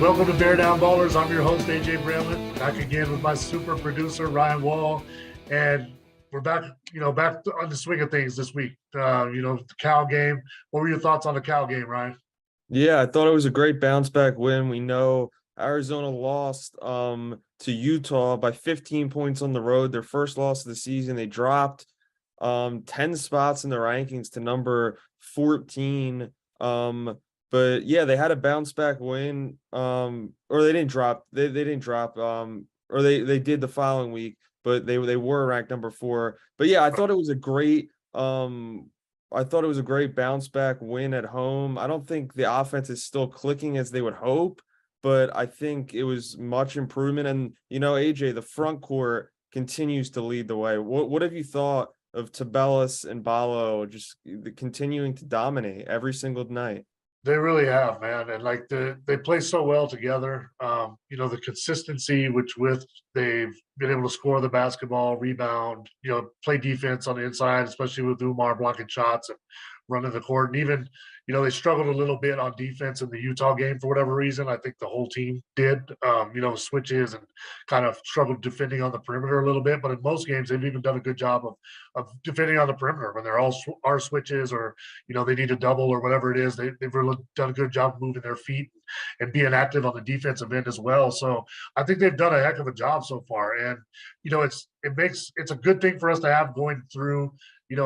Welcome to Bear Down Ballers. I'm your host, AJ Bramlett, back again with my super producer, Ryan Wall. And we're back, back on the swing of things this week. The Cal game. What were your thoughts on the Cal game, Ryan? Yeah, I thought it was a great bounce back win. We know Arizona lost to Utah by 15 points on the road, their first loss of the season. They dropped 10 spots in the rankings to number 14. But yeah, they had a bounce back win. Or they didn't drop. They didn't drop. Or they did the following week, but they were ranked number 4. But yeah, I thought it was a great bounce back win at home. I don't think the offense is still clicking as they would hope, but I think it was much improvement. And, AJ, the front court continues to lead the way. What have you thought of Tabellis and Ballo just continuing to dominate every single night? They really have, man, and they play so well together. The consistency with they've been able to score the basketball, rebound, play defense on the inside, especially with Umar blocking shots and running the court. And even, they struggled a little bit on defense in the Utah game for whatever reason. I think the whole team did, switches and kind of struggled defending on the perimeter a little bit. But in most games, they've even done a good job of defending on the perimeter when they're all our switches or, they need a double or whatever it is. They've really done a good job moving their feet and being active on the defensive end as well. So I think they've done a heck of a job so far. And, it's a good thing for us to have going through,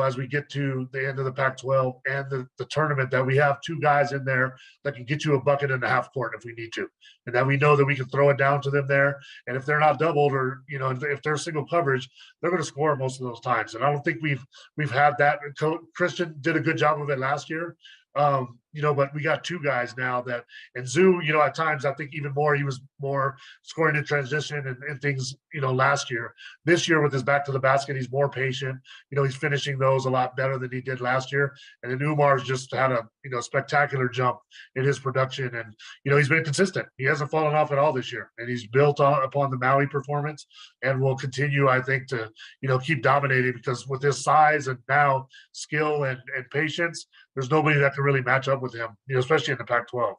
as we get to the end of the Pac-12 and the tournament, that we have 2 guys in there that can get you a bucket and a half court if we need to. And that we know that we can throw it down to them there. And if they're not doubled or, if they're single coverage, they're going to score most of those times. And I don't think we've had that. Christian did a good job of it last year. But we got 2 guys now and Zoo, at times I think even more, he was more scoring in transition and things, last year. This year with his back to the basket, he's more patient. He's finishing those a lot better than he did last year. And then Umar's just had a, spectacular jump in his production. And, he's been consistent. He hasn't fallen off at all this year. And he's built upon the Maui performance and will continue, I think, to, keep dominating because with his size and now skill and patience, there's nobody that can really match up with him, especially in the Pac-12.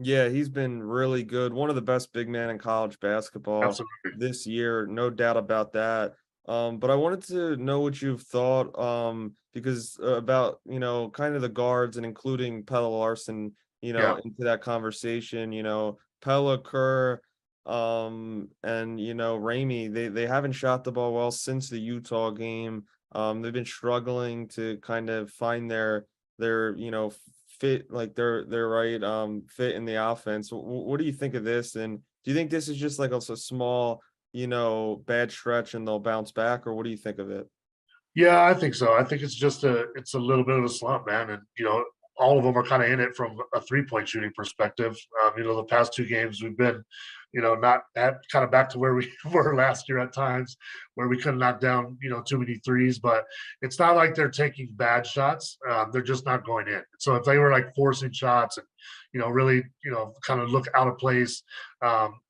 Yeah, he's been really good. One of the best big men in college basketball Absolutely. this year, no doubt about that. But I wanted to know what you've thought because about, kind of the guards and including Pelle Larson, Yeah. into that conversation, Pella, Kerr, and, Ramey, they haven't shot the ball well since the Utah game. They've been struggling to kind of find their fit, like their right fit in the offense. What do you think of this? And do you think this is just like a small, bad stretch and they'll bounce back, or what do you think of it? Yeah, I think so. I think it's a little bit of a slump, man. And, all of them are kind of in it from a 3-point shooting perspective. The past 2 games we've been, not at kind of back to where we were last year at times where we couldn't knock down, too many threes, but it's not like they're taking bad shots. They're just not going in. So if they were like forcing shots and, really, kind of look out of place,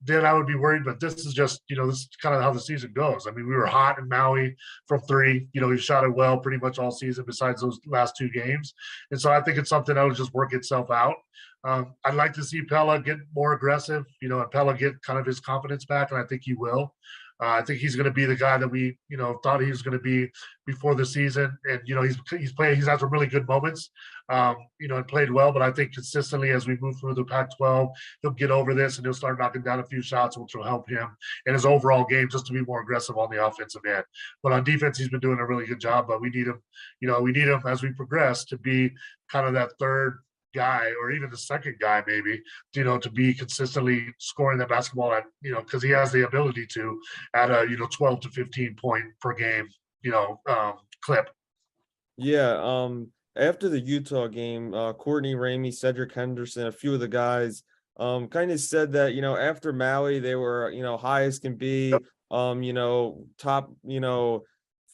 then I would be worried. But this is just, this is kind of how the season goes. I mean, we were hot in Maui from 3. We shot it well pretty much all season besides those last 2 games. And so I think it's something that will just work itself out. I'd like to see Pella get more aggressive, and Pella get kind of his confidence back, and I think he will. I think he's going to be the guy that we, thought he was going to be before the season. And, he's had some really good moments, and played well. But I think consistently as we move through the Pac-12, he'll get over this and he'll start knocking down a few shots, which will help him in his overall game just to be more aggressive on the offensive end. But on defense, he's been doing a really good job. But we need him as we progress to be kind of that third guy or even the second guy maybe, to be consistently scoring the basketball at, because he has the ability to at a, 12 to 15 point per game, clip. Yeah, after the Utah game, Courtney Ramey, Cedric Henderson, a few of the guys kind of said that, after Maui, they were, high as can be, Yep. Top,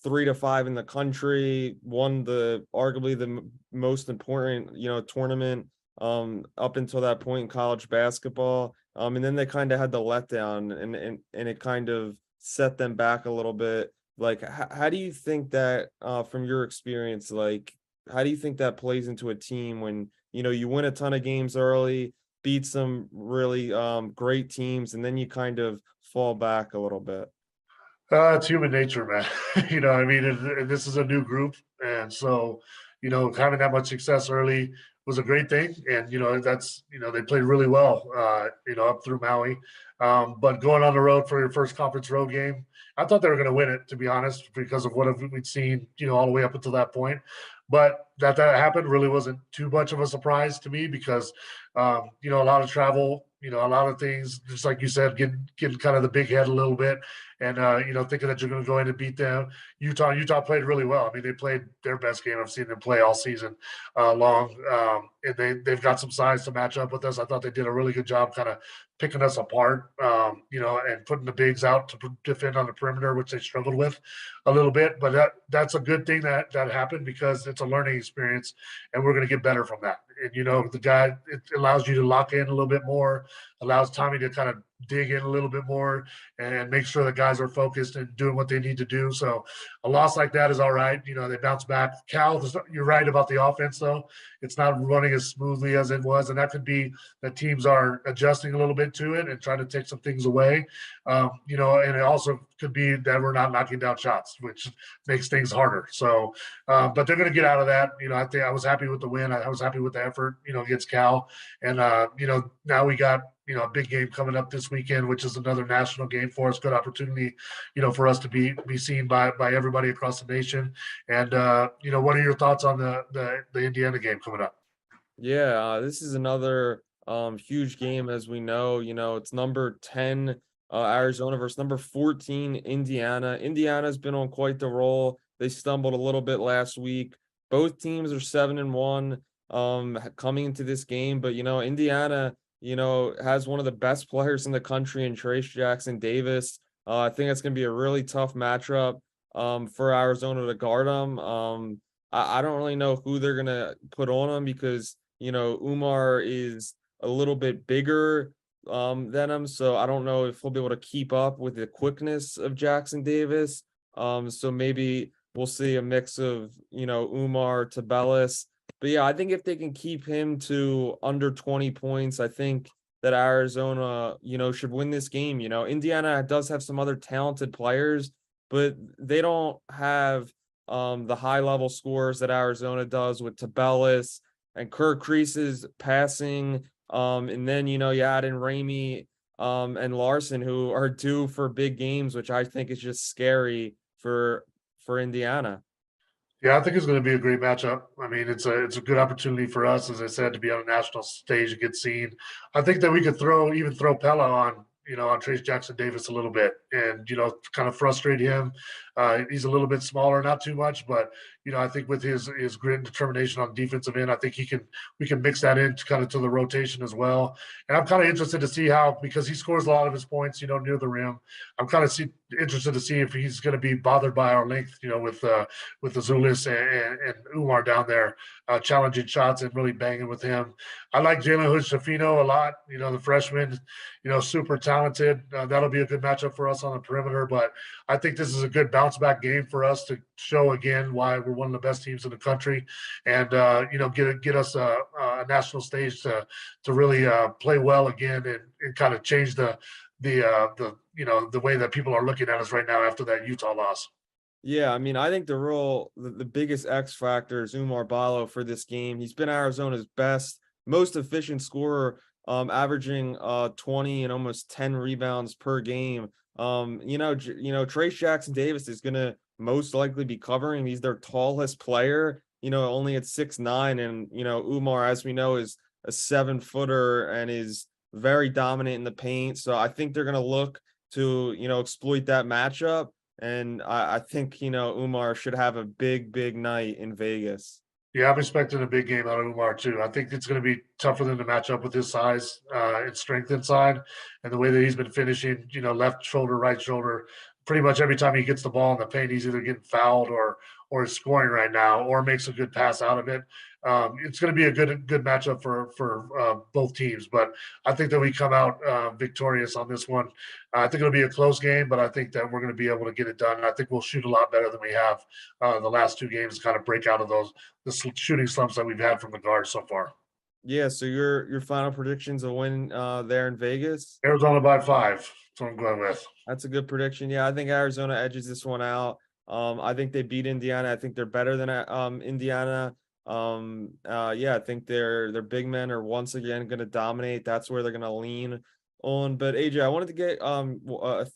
3 to 5 in the country, won arguably the most important, tournament up until that point in college basketball. And then they kind of had the letdown and it kind of set them back a little bit. Like, how do you think that, from your experience, like, how do you think that plays into a team when, you win a ton of games early, beat some really great teams, and then you kind of fall back a little bit. It's human nature, man. I mean, this is a new group, and so having that much success early was a great thing. And that's they played really well, up through Maui. But going on the road for your first conference road game, I thought they were going to win it, to be honest, because of what we'd seen, all the way up until that point. But that happened really wasn't too much of a surprise to me because, a lot of travel, a lot of things, just like you said, getting kind of the big head a little bit, and thinking that you're going to go in and beat them. Utah played really well. I mean, they played their best game I've seen them play all season long, and they've got some size to match up with us. I thought they did a really good job, kind of picking us apart, and putting the bigs out to defend on the perimeter, which they struggled with a little bit. But that's a good thing that happened because it's a learning experience, and we're going to get better from that. And it allows you to lock in a little bit more, allows Tommy to kind of dig in a little bit more and make sure the guys are focused and doing what they need to do. So a loss like that is all right. They bounce back. Cal, you're right about the offense, though. It's not running as smoothly as it was, and that could be that teams are adjusting a little bit to it and trying to take some things away. And it also could be that we're not knocking down shots, which makes things harder. So, but they're going to get out of that. I think I was happy with the win. I was happy with the effort, against Cal. And, now we got, a big game coming up this weekend, which is another national game for us. Good opportunity, for us to be seen by everybody across the nation. And, what are your thoughts on the Indiana game coming up? Yeah, this is another huge game, as we know. It's number 10 Arizona versus number 14 Indiana. Indiana's been on quite the roll. They stumbled a little bit last week. Both teams are 7-1 coming into this game, but Indiana, has one of the best players in the country in Trace Jackson Davis. I think it's going to be a really tough matchup for Arizona to guard them. I don't really know who they're going to put on them because Umar is a little bit bigger than him, so I don't know if he'll be able to keep up with the quickness of Jackson Davis. So maybe we'll see a mix of Umar, Tabellis. But yeah, I think if they can keep him to under 20 points, I think that Arizona, should win this game. Indiana does have some other talented players, but they don't have the high level scores that Arizona does with Tabellis and Kirk Crease's passing. And then, you add in Ramey and Larson, who are due for big games, which I think is just scary for Indiana. Yeah, I think it's going to be a great matchup. I mean, it's a good opportunity for us, as I said, to be on a national stage and get seen. I think that we could throw Pella on Trace Jackson Davis a little bit, and kind of frustrate him. He's a little bit smaller, not too much, but I think with his grit and determination on defensive end, I think we can mix that in kind of to the rotation as well. And I'm kind of interested to see how, because he scores a lot of his points, near the rim. I'm kind of interested to see if he's going to be bothered by our length, with Azulis and Umar down there challenging shots and really banging with him. I like Jalen Hood-Schifino a lot. The freshman, super talented. That'll be a good matchup for us on the perimeter. But I think this is a good bounce back game for us to show again why we're one of the best teams in the country, and get us a national stage to really play well again and kind of change the way that people are looking at us right now after that Utah loss. Yeah, I mean, I think the biggest X factor is Umar Ballo for this game. He's been Arizona's best, most efficient scorer, averaging 20 and almost 10 rebounds per game. Trace Jackson Davis is gonna most likely be covering. He's their tallest player, only at 6'9", and Umar, as we know, is a 7-footer and is very dominant in the paint. So I think they're gonna look to exploit that matchup. And I think, Umar should have a big, big night in Vegas. Yeah, I'm expecting a big game out of Umar too. I think it's going to be tough for them to match up with his size and strength inside, and the way that he's been finishing. Left shoulder, right shoulder. Pretty much every time he gets the ball in the paint, he's either getting fouled or is scoring right now, or makes a good pass out of it. It's going to be a good matchup for both teams. But I think that we come out victorious on this one. I think it'll be a close game, but I think that we're going to be able to get it done. I think we'll shoot a lot better than we have the last two games. Kind of break out of the shooting slumps that we've had from the guards so far. Yeah, so your final predictions a win there in Vegas? Arizona by 5. That's what I'm going with. That's a good prediction. Yeah, I think Arizona edges this one out. I think they beat Indiana. I think they're better than Indiana. Yeah, I think their big men are once again going to dominate. That's where they're going to lean on. But AJ, I wanted to get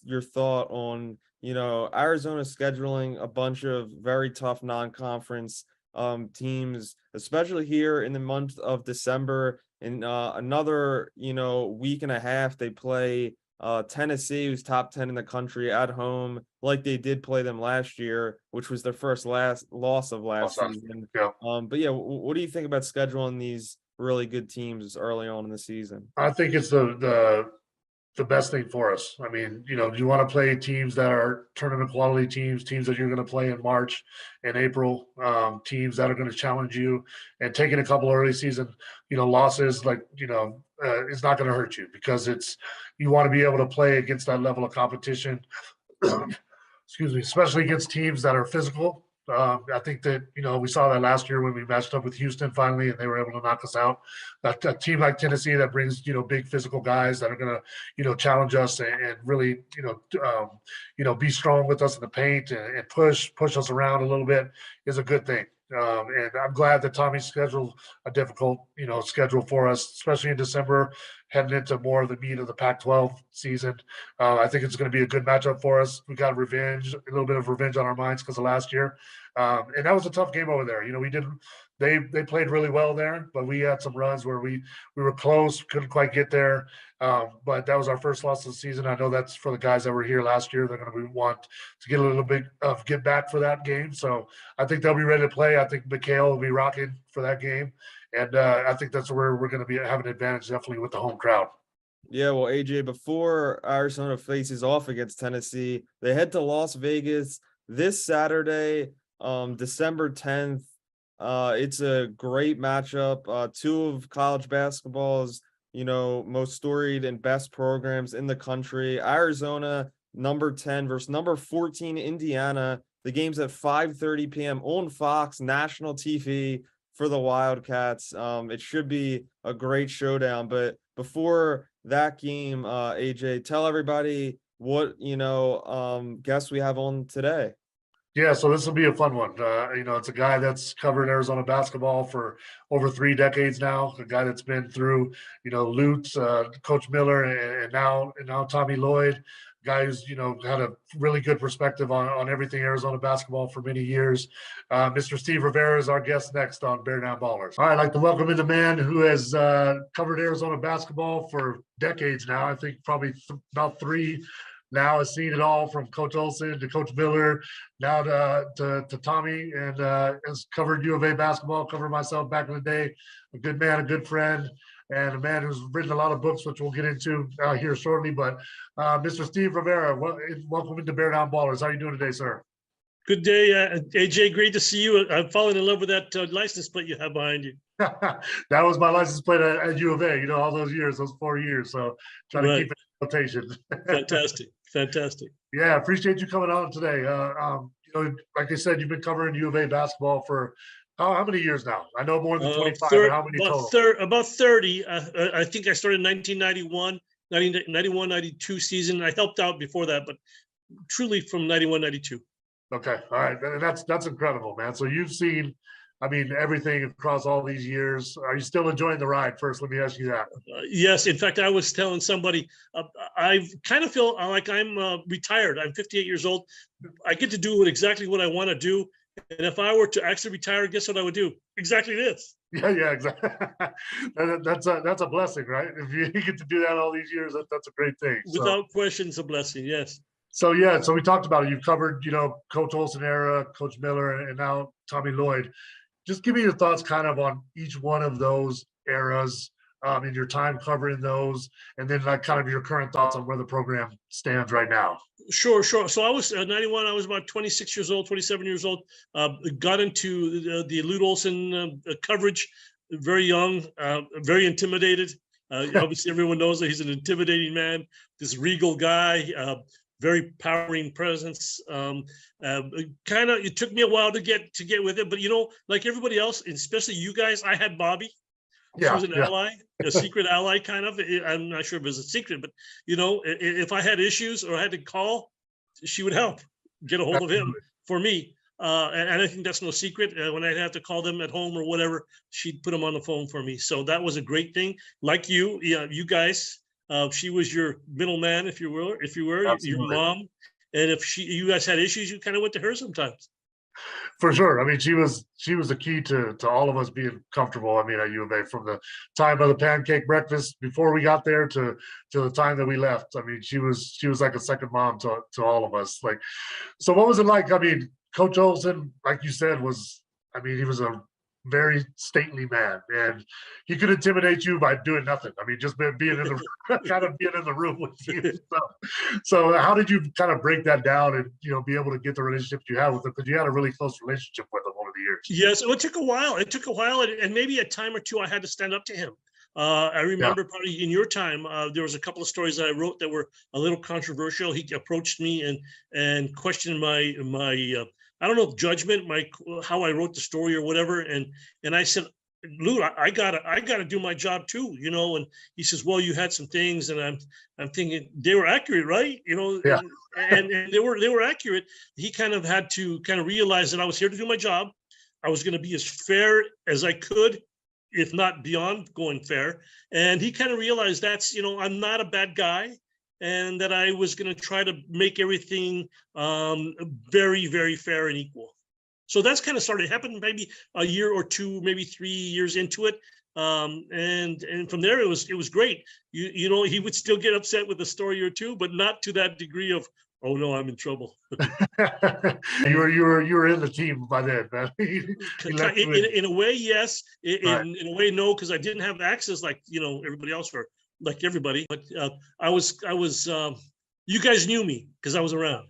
your thought on, Arizona scheduling a bunch of very tough non-conference teams, especially here in the month of December. In another, week and a half, they play Tennessee, who's top 10 in the country at home, like they did play them last year, which was their first loss of last Awesome. season. Yeah. But yeah, what do you think about scheduling these really good teams early on in the season? I think it's the best thing for us. I mean, you want to play teams that are tournament quality teams, teams that you're going to play in March and April, teams that are going to challenge you, and taking a couple early season, losses, like, it's not going to hurt you, because you want to be able to play against that level of competition. Excuse me, especially against teams that are physical. I think that, we saw that last year when we matched up with Houston finally, and they were able to knock us out. A team like Tennessee that brings, big physical guys that are going to, challenge us and really, be strong with us in the paint and push us around a little bit is a good thing. And I'm glad that Tommy scheduled a difficult, schedule for us, especially in December, heading into more of the meat of the Pac-12 season. I think it's going to be a good matchup for us. We got a little bit of revenge on our minds because of last year. And that was a tough game over there. They played really well there, but we had some runs where we were close, couldn't quite get there. But that was our first loss of the season. I know that's for the guys that were here last year. They're going to want to get a little bit of get back for that game. So I think they'll be ready to play. I think Mikhail will be rocking for that game. And I think that's where we're going to be having an advantage, definitely with the home crowd. Yeah, well, AJ, before Arizona faces off against Tennessee, they head to Las Vegas this Saturday, December 10th. It's a great matchup. Two of college basketball's, most storied and best programs in the country. Arizona, number 10 versus number 14, Indiana. The game's at 5:30 p.m. on Fox, national TV for the Wildcats. It should be a great showdown. But before that game, AJ, tell everybody what, guests we have on today. Yeah, so this will be a fun one. It's a guy that's covered Arizona basketball for over 3 decades now. A guy that's been through, Lutz, Coach Miller, and now Tommy Lloyd. Guy who's had a really good perspective on everything Arizona basketball for many years. Mr. Steve Rivera is our guest next on Bear Down Ballers. All right, I'd like to welcome in the man who has covered Arizona basketball for decades now. I think probably about 3. Now has seen it all from Coach Olson to Coach Miller, now to Tommy, and has covered U of A basketball, covered myself back in the day. A good man, a good friend, and a man who's written a lot of books, which we'll get into here shortly. But Mr. Steve Rivera, welcome into Bear Down Ballers. How are you doing today, sir? Good day, AJ. Great to see you. I'm falling in love with that license plate you have behind you. That was my license plate at U of A, all those years, those 4 years. So trying to keep it in rotation. Fantastic. Yeah, appreciate you coming on today. Like I said, you've been covering U of A basketball for how many years now? I know more than 25, but how many total? About 30. I think I started in 1991, 92 season. I helped out before that, but truly from 91, 92. Okay, all right. That's incredible, man. So you've seen, everything across all these years. Are you still enjoying the ride? First, let me ask you that. Yes. In fact, I was telling somebody, I kind of feel like I'm retired. I'm 58 years old. I get to do exactly what I want to do. And if I were to actually retire, guess what I would do? Exactly this. Yeah, exactly. That's a blessing, right? If you get to do that all these years, that's a great thing. Without question, it's a blessing. Yes. So we talked about it. You've covered, Coach Olson era, Coach Miller, and now Tommy Lloyd. Just give me your thoughts kind of on each one of those eras, in your time covering those, and then like kind of your current thoughts on where the program stands right now. Sure. So I was 91. I was about 26 years old, 27 years old. Got into the Lute Olson coverage very young, very intimidated. Obviously, everyone knows that he's an intimidating man, this regal guy, very powering presence. It took me a while to get with it, but like everybody else, especially you guys, I had Bobby. She Yeah, was an yeah, ally, a secret ally, kind of. I'm not sure if it was a secret, but you know, if I had issues or I had to call, she would help get a hold of him absolutely. for me. And I think that's no secret. When I'd have to call them at home or whatever, she'd put them on the phone for me. So that was a great thing. Like you, yeah, you guys, she was your middleman, if you were, your Absolutely. mom. And if you guys had issues, you kind of went to her sometimes. For sure. I mean, she was the key to all of us being comfortable. I mean, at U of A, from the time of the pancake breakfast before we got there to the time that we left. I mean, she was like a second mom to all of us. Like, so what was it like? I mean, Coach Olson, like you said, I mean, he was a very stately man, and he could intimidate you by doing nothing. I mean, just being in the kind of being in the room with you. So how did you kind of break that down and be able to get the relationship you had with him, because you had a really close relationship with him over the years? Yes, it took a while. It took a while, and maybe a time or two I had to stand up to him. I Yeah, remember probably in your time, there was a couple of stories that I wrote that were a little controversial. He approached me and questioned my I don't know, judgment, how I wrote the story or whatever. And I said, Lou, I gotta do my job too, you know. And he says, well, you had some things, and I'm thinking they were accurate, right? You know, yeah, and they were accurate. He kind of had to kind of realize that I was here to do my job. I was going to be as fair as I could, if not beyond going fair. And he kind of realized that's, I'm not a bad guy, and that I was going to try to make everything very, very fair and equal. So that's kind of started happening maybe a year or two, maybe 3 years into it. And from there, it was great. You know, he would still get upset with a story or two, but not to that degree of, oh no, I'm in trouble. you were in the team by then, man. He let you in. In a way, yes. Right. In a way, no, because I didn't have access like everybody else, or like everybody. But I was. You guys knew me because I was around.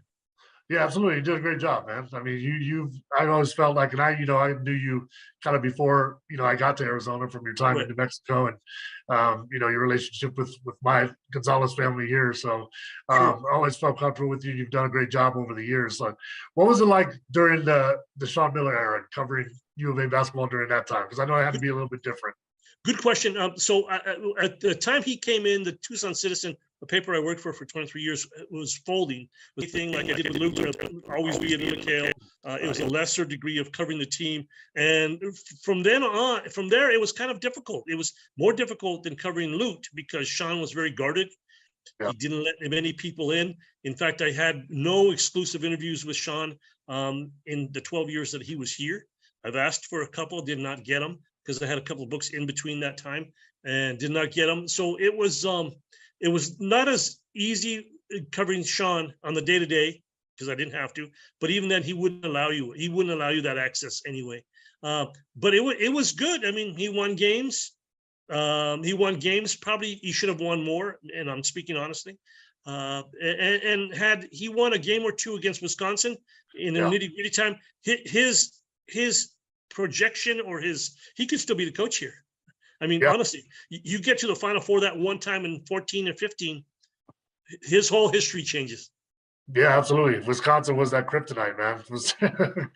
Yeah, absolutely. You did a great job, man. I mean, I always felt like, and I knew you kind of before, I got to Arizona from your time in Right. New Mexico, and, your relationship with my Gonzalez family here. So, Sure. I always felt comfortable with you. You've done a great job over the years. So what was it like during the Sean Miller era, covering U of A basketball during that time? Because I know it had to be a little bit different. Good question. So at the time he came in, the Tucson Citizen, the paper I worked for 23 years, was folding. The thing like I did with Luke, always be in McHale. It was a lesser degree of covering the team. And from there, it was kind of difficult. It was more difficult than covering Luke because Sean was very guarded. Yeah. He didn't let many people in. In fact, I had no exclusive interviews with Sean in the 12 years that he was here. I've asked for a couple, did not get them, because I had a couple of books in between that time and did not get them. So it was not as easy covering Sean on the day-to-day, because I didn't have to, but even then he wouldn't allow you that access anyway. But it was good. I mean, he won games. Probably he should have won more, and I'm speaking honestly. And had he won a game or two against Wisconsin in a nitty-gritty time, his projection, or he could still be the coach here. I mean, Yeah. honestly, you get to the Final Four that one time in 14 and 15, his whole history changes. Yeah, absolutely. Wisconsin was that kryptonite, man.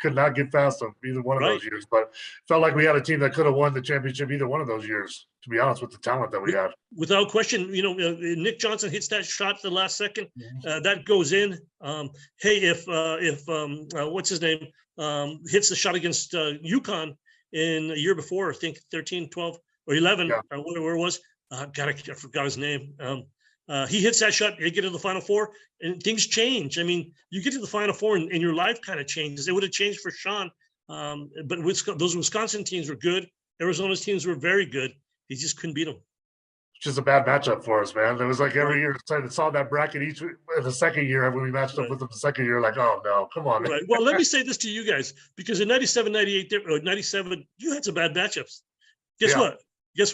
Could not get past them either one of Right. those years. But felt like we had a team that could have won the championship either one of those years, to be honest, with the talent that we had. Without question, Nick Johnson hits that shot the last second, that goes in. Hey, if what's his name hits the shot against UConn in a year before, I think 13, 12, or 11, or whatever it was. I forgot his name. He hits that shot, they get to the Final Four, and things change. I mean, you get to the Final Four and your life kind of changes. It would have changed for Sean, but those Wisconsin teams were good. Arizona's teams were very good. He just couldn't beat them. It's just a bad matchup for us, man. It was like every year I saw that bracket each the second year when we matched up with them the second year, like, oh no, come on. Right. Well, let me say this to you guys, because in 97, 98, or 97, you had some bad matchups. Guess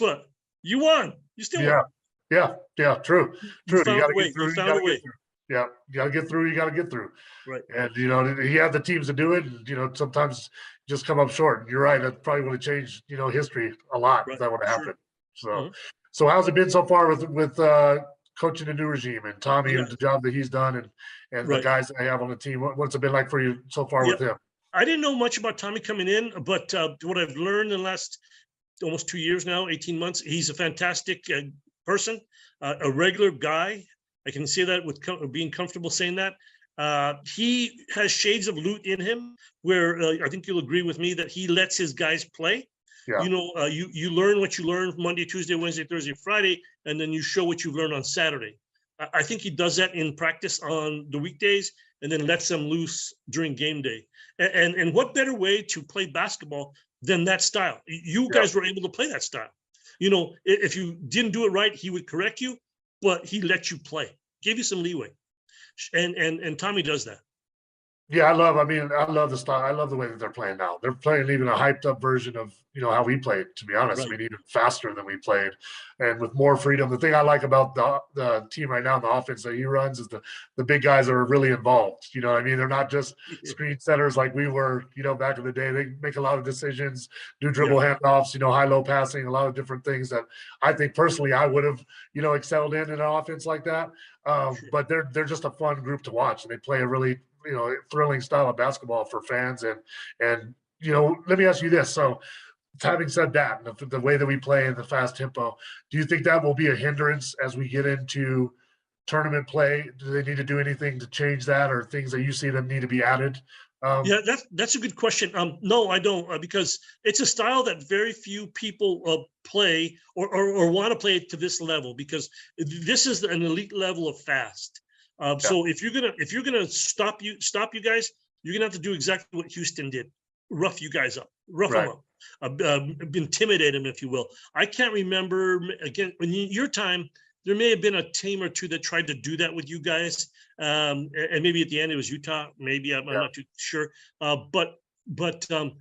what? You won. You still won. Yeah, true. You got to get through. You found a way. Yeah, you got to get through. You got to get through. Right. And he had the teams to do it. And, sometimes just come up short. You're right. That probably would have changed, history a lot if that would have happened. So, so how's it been so far with coaching the new regime and Tommy and the job that he's done and the guys that I have on the team? What's it been like for you so far with him? I didn't know much about Tommy coming in, but what I've learned in the last almost 2 years now, 18 months. He's a fantastic person, a regular guy. I can say that with being comfortable saying that. He has shades of Lute in him, where I think you'll agree with me that he lets his guys play. Yeah. You know, you learn what you learn Monday, Tuesday, Wednesday, Thursday, Friday, and then you show what you've learned on Saturday. I think he does that in practice on the weekdays and then lets them loose during game day. And what better way to play basketball than that style? You guys were able to play that style. You know, if you didn't do it right, he would correct you, but he let you play, gave you some leeway. And Tommy does that. Yeah, I love the style. I love the way that they're playing now. They're playing even a hyped up version of, how we played, to be honest. Right. I mean, even faster than we played and with more freedom. The thing I like about the team right now, the offense that he runs, is the big guys are really involved. You know what I mean? They're not just screen setters like we were, back in the day. They make a lot of decisions, do dribble handoffs, high-low passing, a lot of different things that I think personally I would have, excelled in an offense like that. But they're just a fun group to watch, and they play a really thrilling style of basketball for fans. And let me ask you this. So having said that, the way that we play in the fast tempo, do you think that will be a hindrance as we get into tournament play? Do they need to do anything to change that, or things that you see that need to be added? Yeah, that's a good question. No, I don't, because it's a style that very few people play or want to play to this level, because this is an elite level of fast. So if you're gonna stop you guys, you're gonna have to do exactly what Houston did: rough you guys up, rough them up, intimidate them, if you will. I can't remember again in your time. There may have been a team or two that tried to do that with you guys, and maybe at the end it was Utah. Maybe I'm not too sure. But the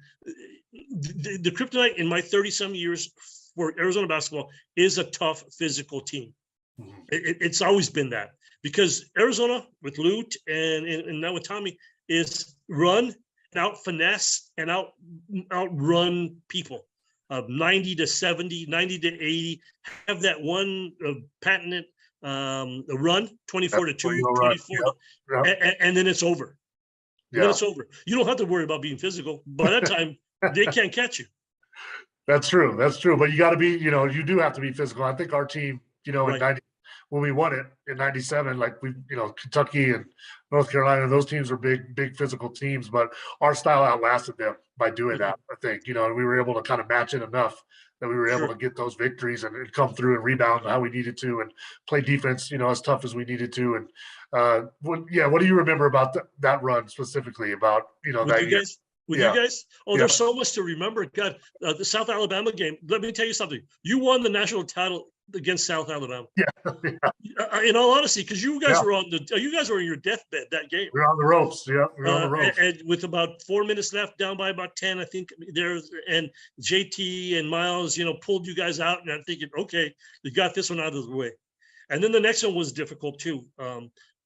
kryptonite in my 30-some years for Arizona basketball is a tough physical team. Mm-hmm. It's always been that. Because Arizona with Lute and now with Tommy is run and out finesse and outrun people, 90 to 70, 90 to 80, have that one patented run, 24 to 2, 24, and then it's over. And then it's over. You don't have to worry about being physical. By that time, they can't catch you. That's true. But you got to be, you do have to be physical. I think our team, in 90, when we won it in 97, like we, Kentucky and North Carolina, those teams were big physical teams, but our style outlasted them by doing that, I think, and we were able to kind of match it enough that we were able to get those victories and come through and rebound how we needed to and play defense, as tough as we needed to. And what do you remember about that run specifically about, that year? With you guys? Oh, there's so much to remember. God, the South Alabama game. Let me tell you something. You won the national title against South Alabama. In all honesty, because you guys were you guys were in your deathbed that game. We were on the ropes. Yeah, we were on the ropes. And with about 4 minutes left, down by about 10, I think and JT and Miles, pulled you guys out. And I'm thinking, okay, you got this one out of the way. And then the next one was difficult too.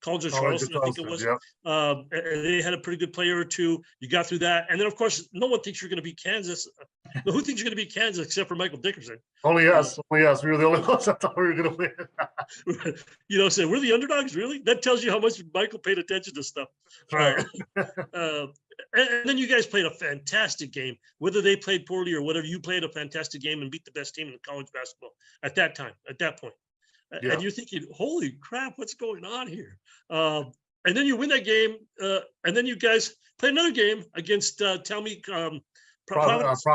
College of Charleston, I think it was. And they had a pretty good player or two. You got through that. And then, of course, no one thinks you're going to beat Kansas. Who thinks you're going to beat Kansas except for Michael Dickerson? Only us. We were the only ones that thought we were going to win. So we're the underdogs, really? That tells you how much Michael paid attention to stuff. Right. And then you guys played a fantastic game. Whether they played poorly or whatever, you played a fantastic game and beat the best team in college basketball at that time, at that point. And you're thinking, holy crap, what's going on here? And then you win that game. And then you guys play another game against, Providence.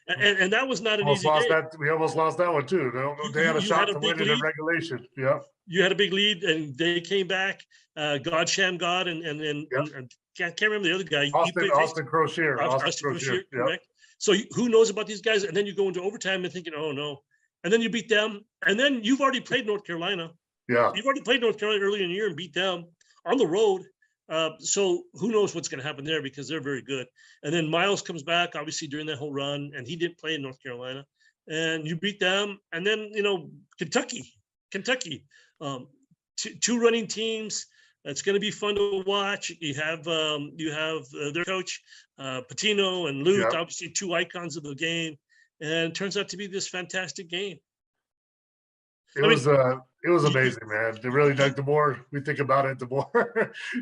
And that was not an easy game. We almost lost that one too. They had a shot to win it in regulation. Yeah. You had a big lead and they came back. God and can't remember the other guy. Austin Crocier. Correct. So who knows about these guys? And then you go into overtime and thinking, oh no. And then you beat them. And then you've already played North Carolina. Yeah. You've already played North Carolina earlier in the year and beat them on the road. So who knows what's going to happen there, because they're very good. And then Miles comes back, obviously, during that whole run, and he didn't play in North Carolina. And you beat them. And then, Kentucky, two running teams. It's going to be fun to watch. You have their coach, Patino and Lute, obviously 2 icons of the game. And it turns out to be this fantastic game. it was amazing, man. It really, like, the more we think about it, the more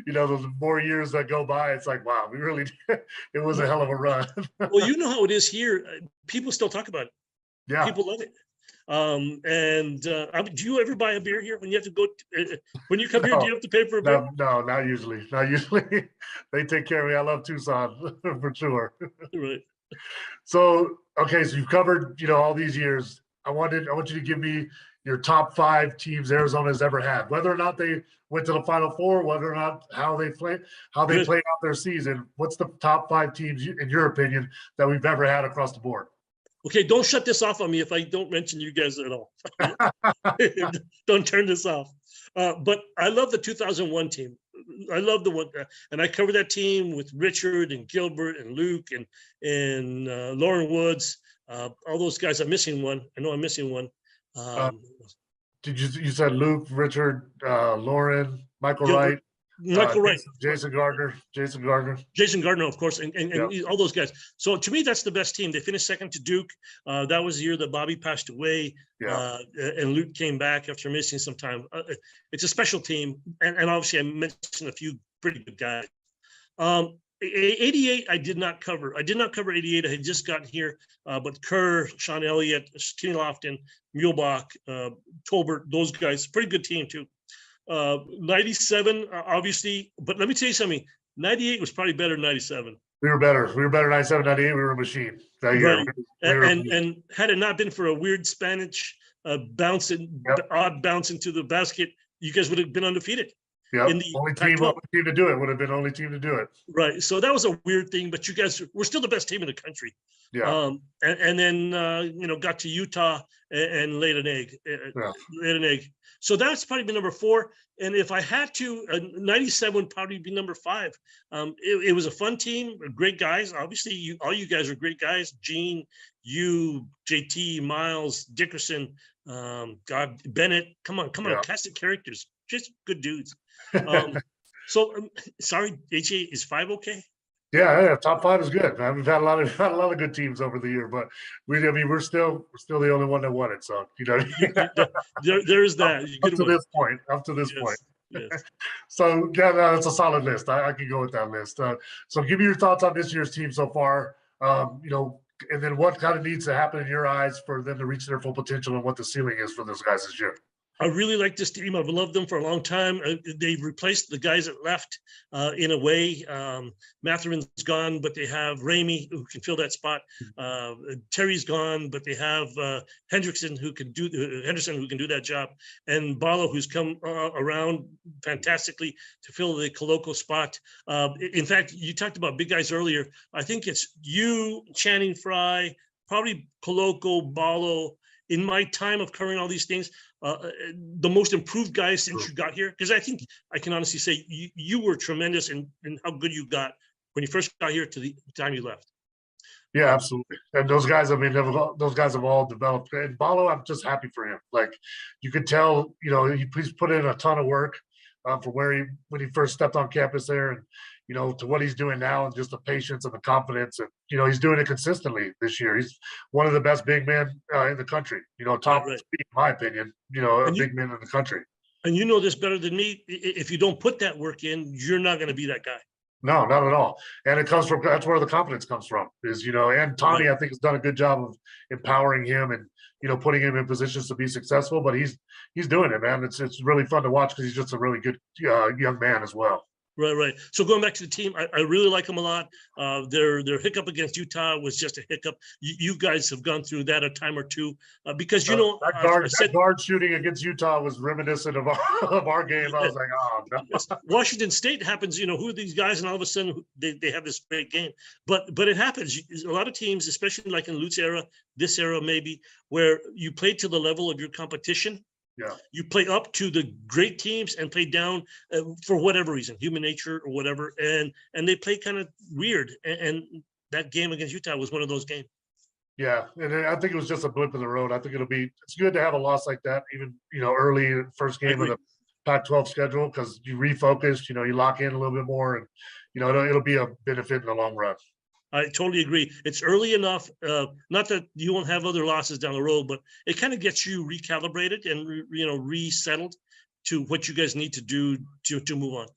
the more years that go by, it's like, wow, we really it was a hell of a run. Well, you know how it is here. People still talk about it. Yeah. People love it. Do you ever buy a beer here when you have to go? When you come here, do you have to pay for a beer? No, not usually. Not usually. They take care of me. I love Tucson for sure. Right. So, okay, so you've covered, all these years. I want you to give me your top 5 teams Arizona's ever had, whether or not they went to the Final Four, whether or not how they played out their season. What's the top 5 teams, in your opinion, that we've ever had across the board? Okay, don't shut this off on me if I don't mention you guys at all. Don't turn this off. But I love the 2001 team. I love the one, and I covered that team with Richard and Gilbert and Luke and Lauren Woods. All those guys. I'm missing one. I know I'm missing one. You said Luke, Richard, Lauren, Michael Gilbert, Wright, Michael Wright, Jason Gardner, of course, and all those guys. So to me, that's the best team. They finished second to Duke. That was the year that Bobby passed away, and Luke came back after missing some time. It's a special team, and obviously I mentioned a few pretty good guys. 88, I did not cover. I did not cover 88. I had just gotten here, but Kerr, Sean Elliott, Kenny Lofton, Muehlbach, Tolbert, those guys, pretty good team too. 97, obviously, but let me tell you something. 98 was probably better than 97. We were better. We were better 97, 98. We were a machine that year. Right. And had it not been for a weird Spanish odd bounce into the basket, you guys would have been undefeated. Yeah, only team to do it would have been only team to do it. Right. So that was a weird thing, but you guys were still the best team in the country. Yeah. And then got to Utah and laid an egg. So that's probably been number 4. And if I had to, 97 would probably be number 5. It was a fun team, great guys. Obviously, all you guys are great guys. Gene, you, JT, Miles, Dickerson, Bennett. Come on, classic characters, just good dudes. Sorry, AJ, is 5 okay? Yeah, top 5 is good, man. We've had a lot of good teams over the year, but we're still the only one that won it. So there's that. Up to this point. Yes. So that's a solid list. I can go with that list. So give me your thoughts on this year's team so far. And then what kind of needs to happen in your eyes for them to reach their full potential, and what the ceiling is for those guys this year. I really like this team. I've loved them for a long time. They've replaced the guys that left in a way. Matherin's gone, but they have Ramey who can fill that spot. Terry's gone, but they have Henderson who can do that job, and Barlow who's come around fantastically to fill the Coloco spot. In fact, you talked about big guys earlier. I think it's you, Channing Frye, probably Coloco, Barlow. In my time of covering all these things, the most improved guys since you got here, because I think I can honestly say you were tremendous in how good you got when you first got here to the time you left. Yeah, absolutely. And those guys, those guys have all developed. And Balo, I'm just happy for him. Like, you could tell, he's put in a ton of work from when he first stepped on campus there, and to what he's doing now, and just the patience and the confidence, and he's doing it consistently this year. He's one of the best big men in the country. Top three, in my opinion. Big men in the country. And you know this better than me. If you don't put that work in, you're not going to be that guy. No, not at all. And it comes from, that's where the confidence comes from. And Tommy, I think, has done a good job of empowering him and putting him in positions to be successful. But he's doing it, man. It's really fun to watch because he's just a really good young man as well. Right. So going back to the team, I really like them a lot. Their hiccup against Utah was just a hiccup. You guys have gone through that a time or two because that guard shooting against Utah was reminiscent of our game. I was like, oh no. Washington State happens. Who are these guys, and all of a sudden they have this great game. But it happens. A lot of teams, especially like in Lute's era, this era maybe, where you play to the level of your competition. Yeah, you play up to the great teams and play down for whatever reason, human nature or whatever, and they play kind of weird. And that game against Utah was one of those games. Yeah, and I think it was just a blip in the road. I think it's good to have a loss like that, even early first game of the Pac-12 schedule, because you refocus, you lock in a little bit more, and it'll be a benefit in the long run. I totally agree. It's early enough, not that you won't have other losses down the road, but it kind of gets you recalibrated and resettled to what you guys need to do to move on.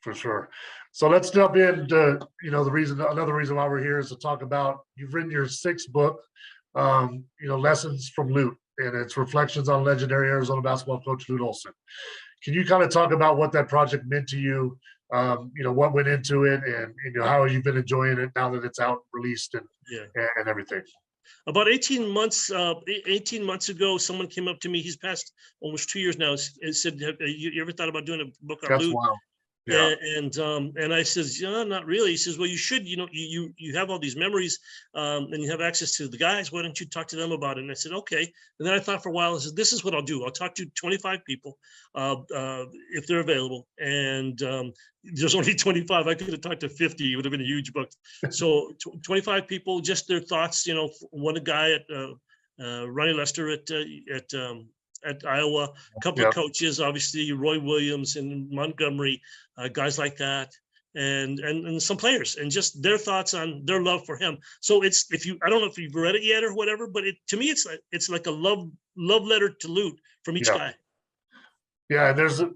For sure. So let's jump into, another reason why we're here is to talk about, you've written your 6th book, Lessons from Lute, and it's reflections on legendary Arizona basketball coach Lute Olson. Can you kind of talk about what that project meant to you? What went into it, and how you've been enjoying it now that it's out, released, and everything. About 18 months ago, someone came up to me. He's passed almost 2 years now. And said, "Have you ever thought about doing a book on Lute?" That's wild. Yeah. And I says, not really. He says, well, you should, you have all these memories, and you have access to the guys. Why don't you talk to them about it? And I said, okay. And then I thought for a while, I said, this is what I'll do. I'll talk to 25 people, if they're available. And there's only 25. I could have talked to 50. It would have been a huge book. So 25 people, just their thoughts. One guy at Ronnie Lester at Iowa, a couple of coaches, obviously Roy Williams and Montgomery, guys like that, and some players, and just their thoughts on their love for him. So I don't know if you've read it yet or whatever, but to me, it's like a love letter to Lute from each guy. Yeah, there's a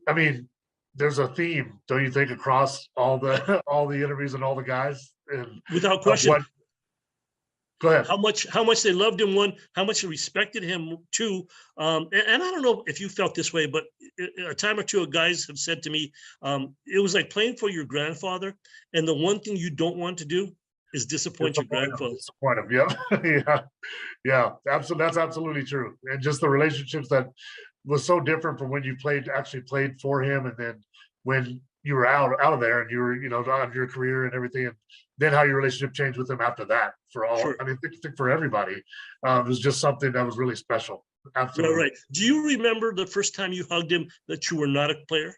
theme, don't you think, across all the interviews and all the guys? And without question. Go ahead. How much they loved him, how much they respected him, two. And I don't know if you felt this way, but a time or two, guys have said to me, it was like playing for your grandfather, and the one thing you don't want to do is disappoint your grandfather. Disappoint him. Yeah. Absolutely, that's absolutely true. And just the relationships that was so different from when you actually played for him, and then when you were out of there and you were, on your career and everything, and then how your relationship changed with him after that. For all, sure. I think for everybody, it was just something that was really special. Absolutely. Right. Do you remember the first time you hugged him that you were not a player?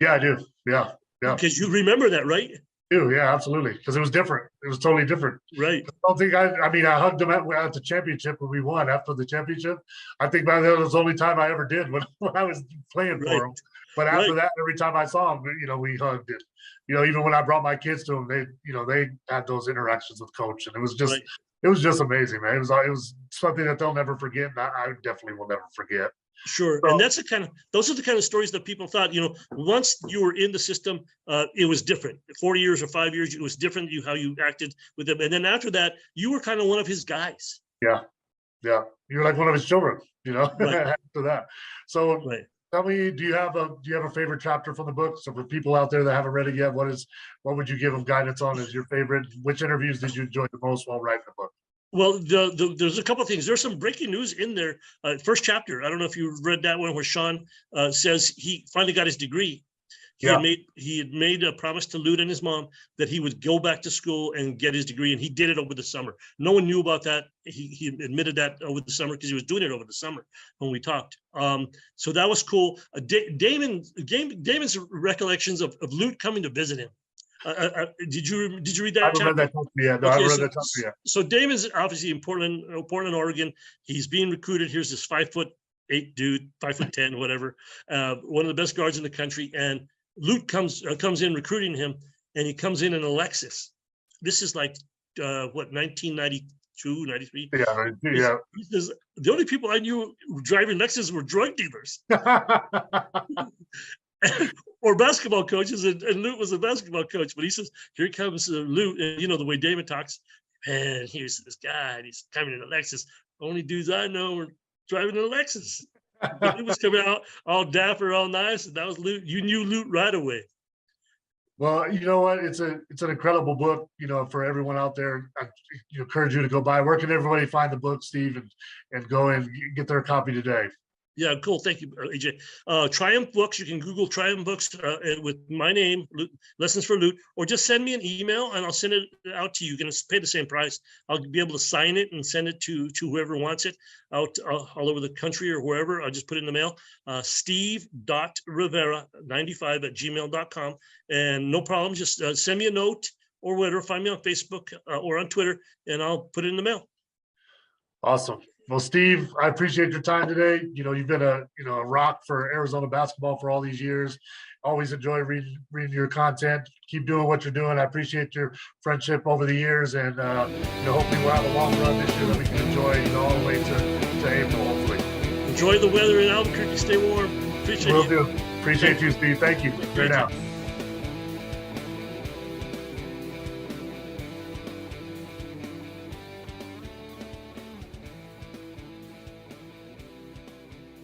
Yeah, I do. Yeah. Because you remember that, right? I do. Yeah, absolutely. Because it was different. It was totally different. Right. I don't think I hugged him at the championship when we won. After the championship, I think that was the only time I ever did when I was playing for him. But after that, every time I saw him, we hugged it. Even when I brought my kids to him, they had those interactions with coach, and it was just it was just amazing, man. It was something that they'll never forget, and I definitely will never forget. Sure. So, and those are the kind of stories that people thought, once you were in the system, it was different. 40 years or 5 years, it was different how you acted with them. And then after that, you were kind of one of his guys. Yeah. You're like one of his children, after that. So tell me, do you have a favorite chapter from the book? So for people out there that haven't read it yet, what would you give them guidance on as your favorite? Which interviews did you enjoy the most while writing the book? Well, there's a couple of things. There's some breaking news in there. First chapter, I don't know if you read that one, where Sean says he finally got his degree. He had made a promise to Lute and his mom that he would go back to school and get his degree, and he did it over the summer. No one knew about that. He admitted that over the summer because he was doing it over the summer when we talked. So that was cool. Damon's recollections of Lute coming to visit him. Did you read that? I haven't read that chapter yet. No, I haven't read that chapter yet. So Damon's obviously in Portland, Oregon. He's being recruited. Here's this 5'8" dude, 5'10", whatever. One of the best guards in the country. And Lute comes in recruiting him, and he comes in a Lexus. This is like 1992, 93. Yeah. He says, the only people I knew driving Lexus were drug dealers. Or basketball coaches, and Lute was a basketball coach. But he says, here comes Lute, and the way Damon talks, and here's this guy, and he's coming in a Lexus. Only dudes I know were driving a Lexus. But he was coming out all dapper, all nice, and that was Lute. You knew Lute right away. Well, you know what? It's an incredible book, for everyone out there. I encourage you to go buy. Where can everybody find the book, Steve, and go and get their copy today? Yeah, cool. Thank you, AJ. Triumph Books. You can Google Triumph Books with my name, Lessons for Lute, or just send me an email and I'll send it out to you. You're going to pay the same price. I'll be able to sign it and send it to whoever wants it out all over the country or wherever. I'll just put it in the mail. steve.rivera95@gmail.com. And no problem. Just send me a note or whatever. Find me on Facebook or on Twitter, and I'll put it in the mail. Awesome. Well, Steve, I appreciate your time today. You've been a rock for Arizona basketball for all these years. Always enjoy reading your content. Keep doing what you're doing. I appreciate your friendship over the years, and hopefully we'll have a long run this year that we can enjoy, all the way to April. Hopefully, enjoy the weather in Albuquerque. Stay warm. Appreciate you. Will do. Appreciate you, Steve. Thank you. Great out.